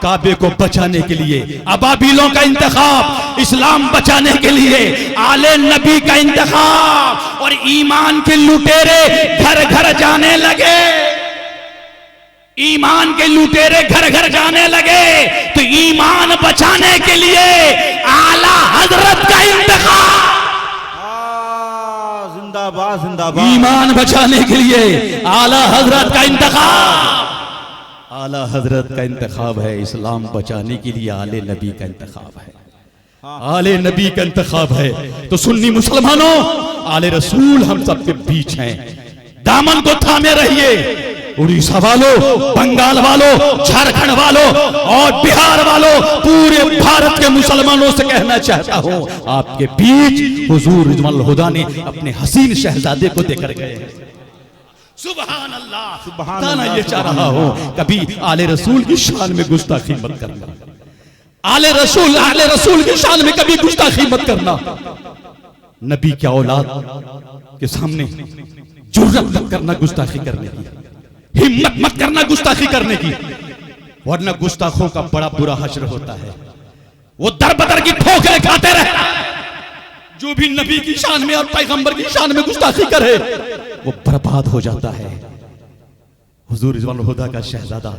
काबे को बचाने के लिए अबाबीलों का इंतखाब, इस्लाम बचाने के लिए आले नबी का इंतखाब। और ईमान के लुटेरे घर घर जाने लगे, ईमान के लुटेरे घर घर जाने लगे। तो ईमान बचाने के लिए आला हजरत का इंतखाब, जिंदाबाद जिंदाबाद। ईमान बचाने के लिए आला हजरत का इंतखाब, आला हजरत का इंतखाब है। इस्लाम बचाने के लिए आले नबी का इंतखाब है, आले नबी का इंतखाब है। तो सुन्नी मुसलमानों, आले रसूल हम सबके बीच हैं, दामन को थामे रहिए। उड़ीसा वालों, बंगाल वालों, झारखंड वालों और बिहार वालों, पूरे भारत के मुसलमानों से कहना चाहता हूं, आपके बीच हुजूर रिजवानुल हुदा ने अपने हसीन शहजादे को देकर गए। सुभान अल्लाह, सुभान बताना अल्लाह, ये चाह रहा हूं, कभी आले रसूल की शान में गुस्ताखी मत करना, आले रसूल की शान में कभी गुस्ताखी मत करना। नबी के औलाद के सामने जुर्रत मत करना गुस्ताखी करने की, हिम्मत मत करना गुस्ताखी करने की, वरना गुस्ताखों का बड़ा बुरा हश्र होता है। वो दर बदर की ठोकरें खाते रहना। जो भी नबी की शान में और पैगंबर की शान में गुस्ताखी करे वो बर्बाद हो जाता है। हुजूर रिजवानुल हुदा का शहजादा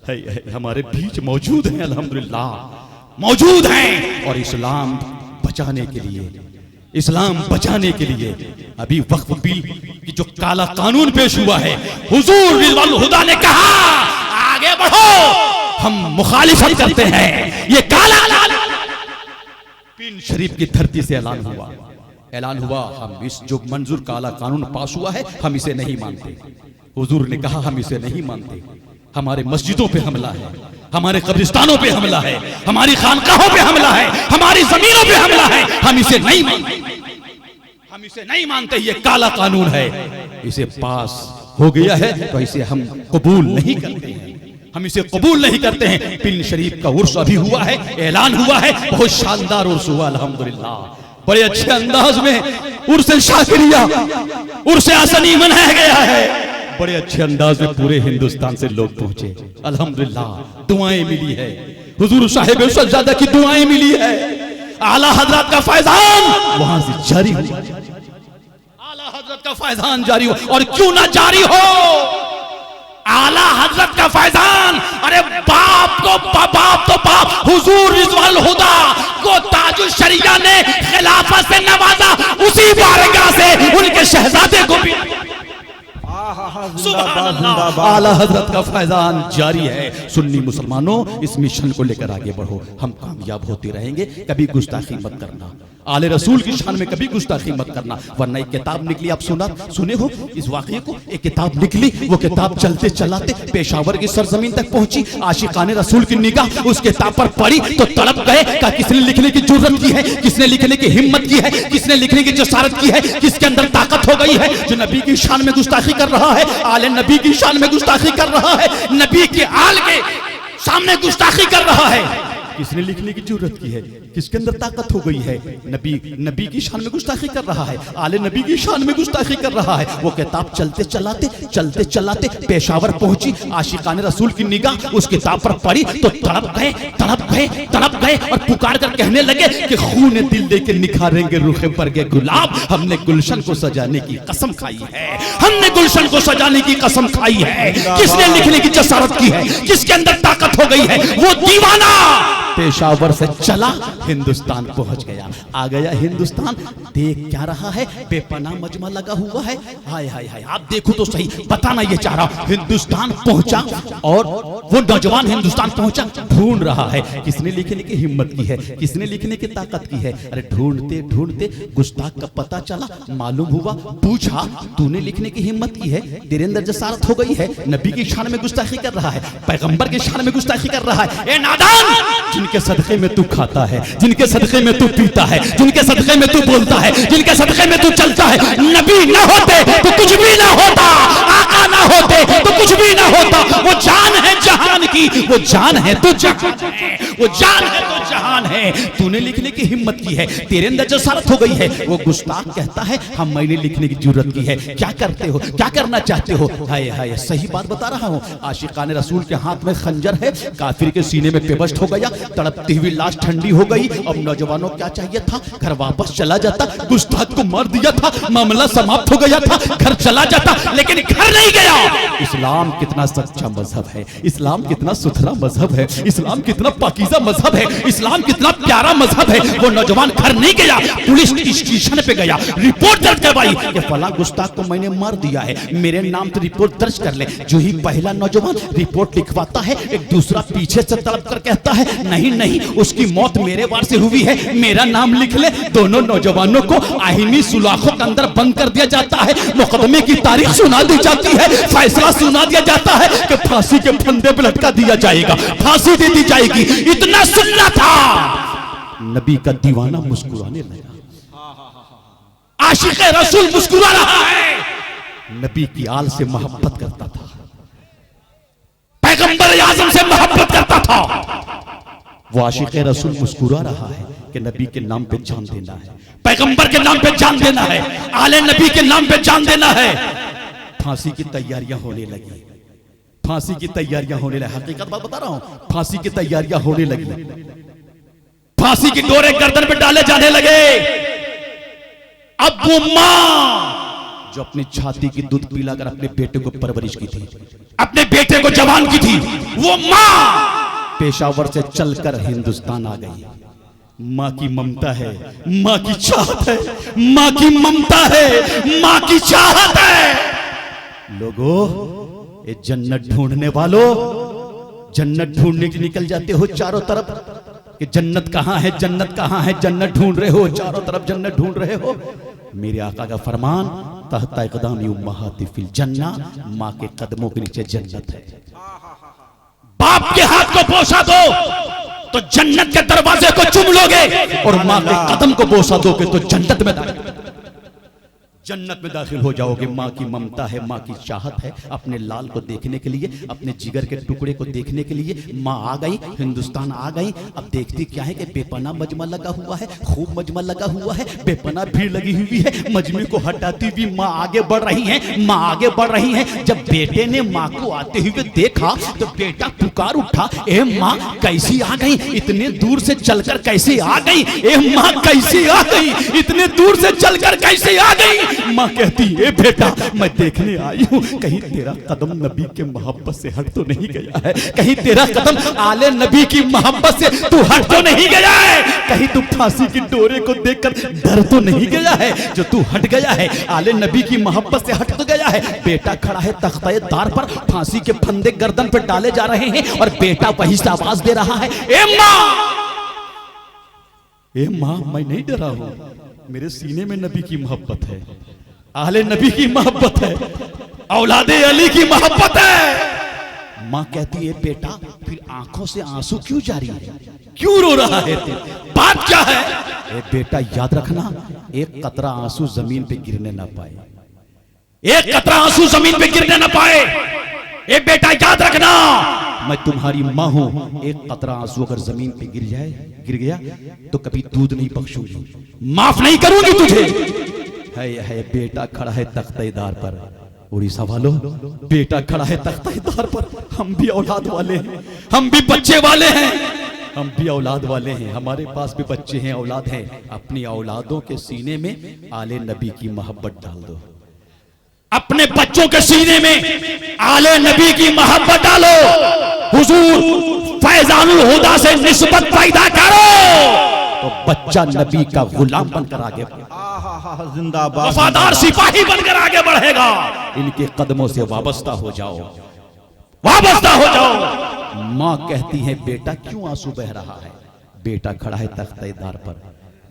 है हमारे बीच मौजूद है, अल्हम्दुलिल्लाह मौजूद हैं। और इस्लाम बचाने के लिए, इस्लाम बचाने के लिए अभी वक्फ बिल की जो काला कानून पेश हुआ है, हुजूर रिजवानुल हुदा ने कहा आगे बढ़ो, हम मुखालिफत करते हैं। ये काला पिन शरीफ की धरती से ऐलान हुआ, हम इस जो मंजूर काला कानून पास हुआ है हम इसे नहीं मानते। हुजूर ने कहा हम इसे नहीं मानते। हमारे मस्जिदों पे हमला है, हमारे कब्रिस्तानों पे हमला है, हमारी खानकाहों पे हमला है, हमारी जमीनों पे हमला है, हम इसे नहीं मानते, हम इसे नहीं मानते। ये काला कानून है, इसे पास हो गया है तो इसे हम कबूल नहीं करते हैं, हम इसे कबूल नहीं करते हैं। पिन शरीफ का उर्स अभी हुआ है, ऐलान हुआ है, बहुत शानदार उर्स हुआ अल्हम्दुलिल्लाह। बड़े अच्छे अंदाज में उर्स शाकिरिया, उर्स हसनी मनाया गया है। बड़े अच्छे अंदाज में पूरे हिंदुस्तान से लोग पहुंचे अल्हम्दुलिल्लाह, दुआएं मिली है। हुजूर साहिब सज्जादा की दुआएं मिली है, आला हजरत का फैजान वहां से जारी हो, आला हजरत का फैजान जारी हो। और क्यों ना जारी हो, आला हजरत का फैजान, अरे बाप तो बाप हुजूर रिजवानुल हुदा को ताजुल शरिया ने खिलाफत से नवाजा, उसी बारगाह से उनके शहजादे को भी जिंदाबाद जिंदाबाद। आला हजरत का फैजान जारी है। सुन्नी मुसलमानों, इस मिशन को लेकर आगे बढ़ो, हम कामयाब होते रहेंगे। कभी गुस्ताखी मत करना, आले रसूल की शान में कभी गुस्ताखी मत करना, वरना एक किताब निकली, आप सुने हो इस वाकये को। एक किताब निकली, वो किताब चलते चलाते पेशावर की सरजमीन तक पहुंची, आशिकाने रसूल की निगाह उस किताब पर पड़ी तो तड़प गए। का किसने लिखने की जुर्रत की है, किसने लिखने की हिम्मत की है, किसने लिखने की जसारत की है, किसके अंदर ताकत हो गई है जो नबी की शान में गुस्ताखी कर रहा है, आले नबी की शान में गुस्ताखी कर रहा है, नबी के आल के सामने गुस्ताखी कर रहा है। किसने लिखने की जरूरत की है, किसके अंदर ताकत हो गई है, नबी की शान में गुस्ताखी कर रहा है, आले नबी की शान में गुस्ताखी कर रहा है। वो किताब चलते चलाते पेशावर पहुंची, आशिकाने रसूल की निगाह उस किताब पर पड़ी तो तड़प गए और पुकार कर कहने लगे कि खून दिल दे के निखारेंगे रुखे पर गए गुलाब, हमने गुलशन को सजाने की कसम खाई है, हमने गुलशन को सजाने की कसम खाई है। किसने लिखने की जसारत की है, किसके अंदर ताकत हो गई है, वो दीवाना पेशावर से चला हिंदुस्तान पहुंच गया। आ गया हिंदुस्तान, देख क्या रहा है, बेपनाह मजमा लगा हुआ है। हाय हाय हाय, आप देखो तो सही, बताना ये चाह रहा हूं। हिंदुस्तान पहुंचा और वो नौजवान हिंदुस्तान पहुंचा, ढूंढ रहा है किसने लिखने की हिम्मत की है, किसने लिखने की ताकत की है। अरे ढूंढते ढूंढते गुस्ताख का पता चला, मालूम हुआ, पूछा तूने लिखने की हिम्मत की है, तेरे अंदर जसारत हो गई है, नबी की शान में गुस्ताखी कर रहा है, पैगंबर की शान में गुस्ताखी कर रहा है। ए नादान, जिनके सदक़े में तू खाता है, जिनके सदक़े में तू पीता है, जिनके सदक़े में तू बोलता है, जिनके सदक़े में तू चलता है, नबी ना होते तो कुछ भी ना होता, आका ना होते तो कुछ भी ना होता। वो जान है जहान की, वो जान है तो जहान है, वो जान है तो जहान है। तूने लिखने की हिम्मत की है, तेरे अंदर जसारत हो गई है। वो गुस्ताख कहता है हम मैंने लिखने की जरूरत की है, क्या करते हो, क्या करना चाहते हो। हाय हाय, सही बात बता रहा हूँ। आशिकाने रसूल के हाथ में खंजर है, काफिर के सीने में पेबस्ट हो गया, तड़पती हुई लाश ठंडी हो गई। अब नौजवानों क्या चाहिए था, घर वापस चला जाता, गुस्ताख को मार दिया था, मामला समाप्त हो गया था, घर चला जाता, लेकिन घर नहीं गया। इस्लाम कितना सच्चा मजहब है, इस्लाम कितना सुथरा मजहब है, इस्लाम कितना पाकीज़ा मजहब है, इस्लाम कितना प्यारा मजहब है। वो नौजवान घर नहीं गया, पुलिस स्टेशन पे गया, रिपोर्ट दर्ज करवाई कि फला गुस्ताख को मैंने मार दिया है, मेरे नाम से रिपोर्ट दर्ज कर ले। जो ही पहला नौजवान रिपोर्ट लिखवाता है, एक दूसरा पीछे से तड़प कर कहता है नहीं, उसकी मौत मेरे वार से हुई है, मेरा नाम लिख ले। दोनों नौजवानों को आईनी सुलाखों के अंदर बंद कर दिया जाता है, मुकदमे की तारीख सुना दी जाती है, फैसला सुना दिया जाता है कि फांसी के फंदे पर लटका दिया जाएगा, फांसी दे दी जाएगी। इतना सुनना था, नबी का दीवाना मुस्कुराने लगा, आशिक़े रसूल मुस्कुरा रहा है, नबी की आल से मोहब्बत करता था, पैगंबर आज़म से मोहब्बत करता था। वो आशिक़े रसूल मुस्कुरा रहा है कि नबी के नाम पे जान देना है, पैगंबर के नाम पे जान देना है, आले नबी के नाम पे जान देना है। फांसी की तैयारियां होने लगी, फांसी की तैयारियां होने लगी। हकीकत बात बता रहा हूं, फांसी की तैयारियां होने लगी, फांसी की डोरे गर्दन पे डाले जाने लगे। अब वो मां जो अपनी छाती की दूध पिलाकर अपने बेटे को परवरिश की थी, अपने बेटे को जवान की थी, वो मां पेशावर से चलकर हिंदुस्तान आ गई। मां की ममता है, मां की चाहत है, मां की ममता है, मां की चाहत है। लोगों, ये जन्नत ढूंढने वालों, जन्नत ढूंढने के निकल जाते हो चारों तरफ कि जन्नत कहां है, जन्नत कहां है, जन्नत ढूंढ रहे हो, चारों तरफ जन्नत ढूंढ रहे हो। मेरे आका का फरमान, तहता इक़दामी उम्महाती फिल जन्ना, मां के कदमों के नीचे जन्नत है। बाप के हाथ को बोसा दो तो जन्नत के दरवाजे को चूम लोगे, और मां के कदम को बोसा दोगे तो जन्नत में दाखिल। जन्नत में दाखिल हो जाओगे। माँ की ममता है, माँ की चाहत है, अपने लाल को देखने के लिए, अपने जिगर के टुकड़े को देखने के लिए माँ आ गई, हिंदुस्तान आ गई। अब देखती क्या है कि बेपना मजमा लगा हुआ है, खूब मजमा लगा हुआ है, बेपना भीड़ लगी हुई है। मजमे को हटाती हुई माँ आगे बढ़ रही है, माँ आगे बढ़ रही है। जब बेटे ने माँ को आते हुए देखा तो बेटा पुकार उठा, ए माँ कैसी आ गई, इतने दूर से चलकर कैसे आ गई, ए माँ कैसी आ गई, इतने दूर से चलकर कैसे आ गई। माँ कहती है बेटा मैं देखने आई हूँ कहीं तेरा कदम नबी के मोहब्बत से हट तो नहीं गया है, कहीं तेरा कदम आले नबी की मोहब्बत से तू हट तो नहीं गया है, कहीं तू फांसी की डोरे को देखकर डर तो नहीं गया है, जो तू हट गया है आले नबी की मोहब्बत से हट तो गया है। बेटा खड़ा है तख्ते दार पर, फांसी के फंदे गर्दन पर डाले जा रहे हैं और बेटा वही से आवाज दे रहा है, ए माँ मैं नहीं डरा हूं, मेरे सीने में नबी की मोहब्बत है, आले नबी की मोहब्बत है, औलादे अली की मोहब्बत है। माँ कहती है बेटा फिर आंखों से आंसू क्यों जारी है, क्यों रो रहा है तेरे, बात क्या है। ए बेटा याद रखना एक कतरा आंसू जमीन पे गिरने ना पाए, एक कतरा आंसू जमीन पे गिरने ना पाए। ए बेटा याद रखना मैं तुम्हारी माँ हूं, एक कतरा आंसू अगर जमीन पे गिर गया तो कभी दूध नहीं बख्शूंगी, माफ नहीं करूंगी तुझे। है बेटा खड़ा है तख्तेदार पर, उड़ीसा वालों बेटा खड़ा है तख्तेदार पर। हम भी औलाद वाले हैं, हम भी बच्चे वाले हैं, हम भी औलाद वाले हैं, हमारे पास भी बच्चे हैं, औलाद हैं। अपनी औलादों के सीने में आले नबी की मोहब्बत डाल दो, अपने बच्चों के सीने में आले नबी की मोहब्बत डालो, हुजूर फैजानुल हुदा से निस्बत पैदा करो तो बच्चा नबी का गुलाम बनकर आगे जिंदाबाद, वफादार सिपाही बनकर आगे बढ़ेगा। इनके कदमों से वाबस्ता हो जाओ, वाबस्ता हो जाओ। माँ कहती है बेटा क्यों आंसू बह रहा है, बेटा खड़ा है तख्तेदार पर,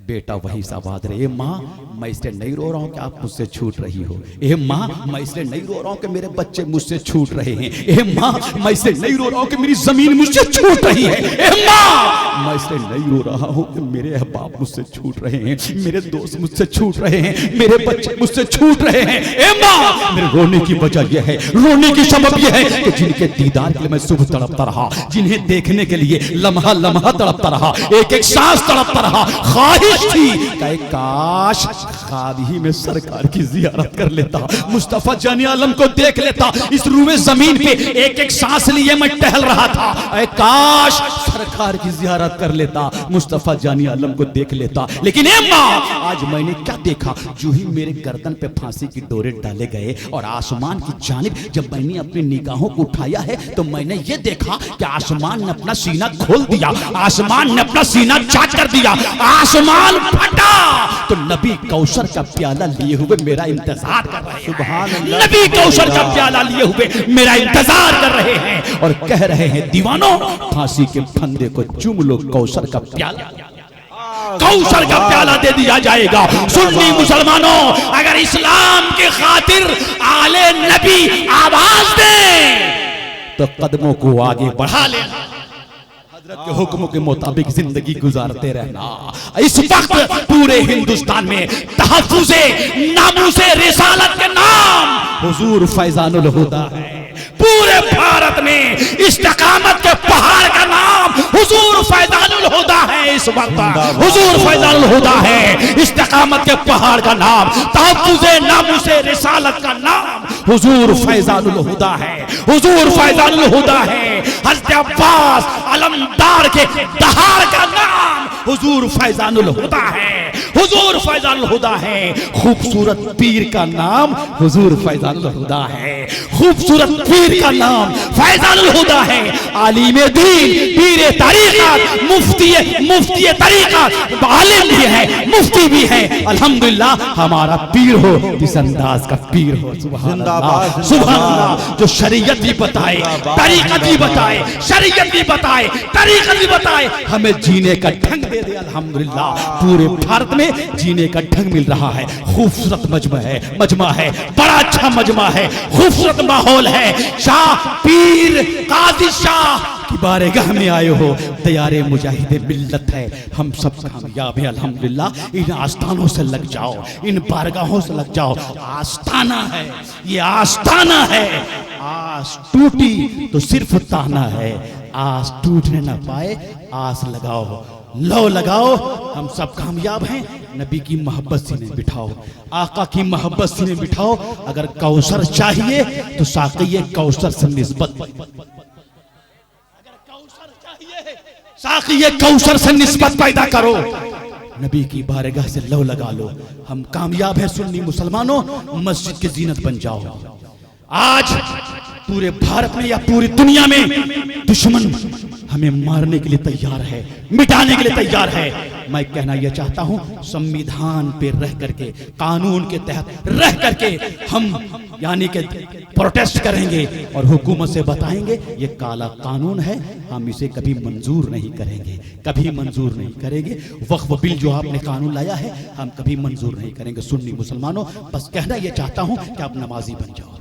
बेटा वही सा आवाज रहे, माँ मैं इसलिए नहीं रो रहा हूँ कि आप मुझसे छूट रही हो, ए माँ मैं इसलिए नहीं रो रहा हूँ कि मेरे बच्चे मुझसे छूट रहे हैं, ए माँ मैं इसलिए नहीं रो रहा हूँ कि मेरी जमीन मुझसे छूट रही है, ए माँ मैं इसलिए नहीं रो रहा हूँ कि मेरे अहबाब मुझसे छूट रहे हैं, मेरे दोस्त मुझसे छूट रहे हैं, मेरे बच्चे मुझसे छूट रहे हैं। ए माँ मेरे रोने की वजह यह है, रोने की सबब यह है कि जिनके दीदार के लिए मैं सुबह तड़पता रहा, जिन्हें देखने के लिए लम्हा लम्हा तड़पता रहा, एक एक सांस तड़पता रहा, थी काश ख्वाब ही में सरकार की जियारत कर लेता, मुस्तफा जानी आलम को देख लेता, इस रूए जमीन पे एक एक सांस लिए मैं टहल रहा था, काश सरकार की जियारत कर लेता, मुस्तफा जानी आलम को देख लेता। लेकिन ए माँ आज मैंने क्या देखा, जो ही मेरे गर्दन पे फांसी की डोरे डाले गए और आसमान की जानिब जब मैंने अपनी निगाहों को उठाया है तो मैंने ये देखा कि आसमान ने अपना सीना खोल दिया, आसमान ने अपना सीना चाक कर दिया, आसमान फटा तो नबी कौसर का प्याला लिए हुए मेरा इंतजार कर रहे हैं, सुभान अल्लाह, नबी कौसर का प्याला लिए हुए मेरा इंतजार कर रहे हैं और कह रहे हैं दीवानों फांसी के फंदे को चूम लो, कौसर का प्याला, कौसर का प्याला दे दिया जाएगा। सुन्नी मुसलमानों अगर इस्लाम की खातिर आले नबी आवाज दे तो कदमों को आगे बढ़ा लेना, हजरत के हुक्म के मुताबिक जिंदगी गुजारते रहना। इस वक्त पूरे हिंदुस्तान में तहफ्फुज़े नामूसे रिसालत के नाम हुजूर फैजानुल हुदा है, पूरे भारत में इस्तिकामत के पहाड़ का नाम हुजूर फैजानुल हुदा है। इस वक्त हुजूर फैजानुल हुदा है, इस्तिकामत के पहाड़ का नाम, तहफ्फुज़े नामूसे रिसालत का नाम हुजूर फैजानुल हुदा है, हुजूर फैजानुल हुदा है। हज़रत अब्बास अलमदार के दहाड़ का नाम हुजूर फैजानुल हुदा है, हुजूर फैजानुल हुदा है। खूबसूरत पीर का नाम हुजूर फैजानुल हुदा है, खूबसूरत पीर का नाम फैजानुल हुदा है। आलिम दीन, पीर तरीक़त, मुफ्ती तरीक़त, आलिम भी है, मुफ्ती भी है। अल्हम्दुलिल्लाह हमारा पीर हो, इस अंदाज का पीर हो, सुभान अल्लाह, सुभान अल्लाह, जो शरीयत भी बताए, तरीक़त भी बताए, शरीयत भी बताए, तरीक़त भी बताए, हमें जीने का ढंग दे दे। अल्हम्दुलिल्लाह पूरे भारत में जीने का ढंग मिल रहा है। खूबसूरत मजमा है, बड़ा अच्छा मजमा है, खूबसूरत माहौल है। शाह पीर काजी शाह की बारगाह में आए हो, तैयारे मुजाहिदे मिल्लत है, हम सब कामयाब हैं अल्हम्दुलिल्लाह। इन आस्थानों से लग जाओ, इन बारगाहों से लग जाओ। आस्थाना है, ये आस्थाना है। आस टूटी तो सिर्फ ताना है, आस टूटने ना पाए, आस लगाओ, लो लगाओ। हम सब कामयाब हैं। नबी की मोहब्बत सीने में बिठाओ, आका की मोहब्बत सीने में बिठाओ। अगर कौसर चाहिए तो साक़िए कौसर से निस्बत, साक़िए कौसर से निस्बत पैदा करो। नबी की बारगाह से लो लगा लो। हम कामयाब हैं सुन्नी मुसलमानों, मस्जिद की जीनत बन जाओ। आज पूरे भारत में या पूरी दुनिया में दुश्मन हमें मारने के लिए तैयार है, मिटाने के लिए तैयार है। मैं कहना यह चाहता हूं, संविधान पे रह करके, कानून के तहत रह करके हम यानी कि प्रोटेस्ट करेंगे और हुकूमत से बताएंगे ये काला कानून है, हम इसे कभी मंजूर नहीं करेंगे, कभी मंजूर नहीं करेंगे। वक्फ बिल जो आपने कानून लाया है हम कभी मंजूर नहीं करेंगे। सुन्नी मुसलमानों, बस कहना यह चाहता हूं कि आप नमाजी बन जाओ,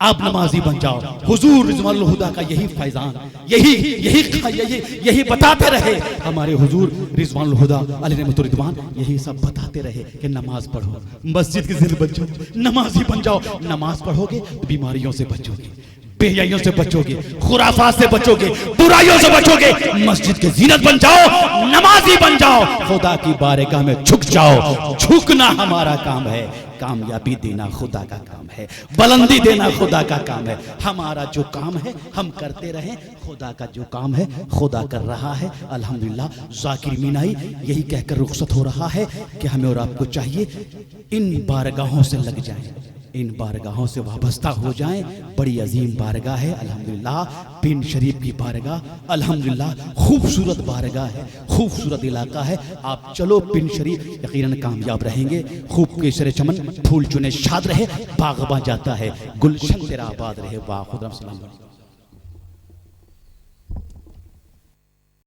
आप नमाजी बन जाओ। हुजूर रिजवानुल हुदा का यही फैजान, यही बताते रहे हमारे हुजूर रिजवानुल हुदा अलैहि रहमतुर रिदवान, यही सब बताते रहे कि नमाज पढ़ो, मस्जिद की जिंदगी बचो, नमाजी बन जाओ। नमाज पढ़ोगे तो बीमारियों से बचोगे, बेहयाइयों से बचोगे, खुराफात से बचोगे, बुराइयों से बचोगे। मस्जिद की जीनत बन जाओ, नमाजी बन जाओ, खुदा की बारगाह में झुक जाओ। झुकना हमारा काम है, कामयाबी देना खुदा का काम है, बुलंदी देना खुदा का काम है। हमारा जो काम है हम करते रहें, खुदा का जो काम है खुदा कर रहा है अल्हम्दुलिल्लाह। जाकिर मीनाई यही कहकर रुखसत हो रहा है कि हमें और आपको चाहिए इन बारगाहों से लग जाएं, इन बारगाहों से वाबस्ता हो जाएं। बड़ी अजीम बारगाह है अल्हम्दुलिल्लाह, पिन शरीफ की बारगाह अल्हम्दुलिल्लाह, खूबसूरत बारगाह है, खूबसूरत इलाका है। आप चलो पिन शरीफ, यकीनन कामयाब रहेंगे। खूब केसर चमन, फूल चुने शाद रहे, बागबा जाता है, गुलशन तेरा आबाद रहे। वाह खुदा सलाम।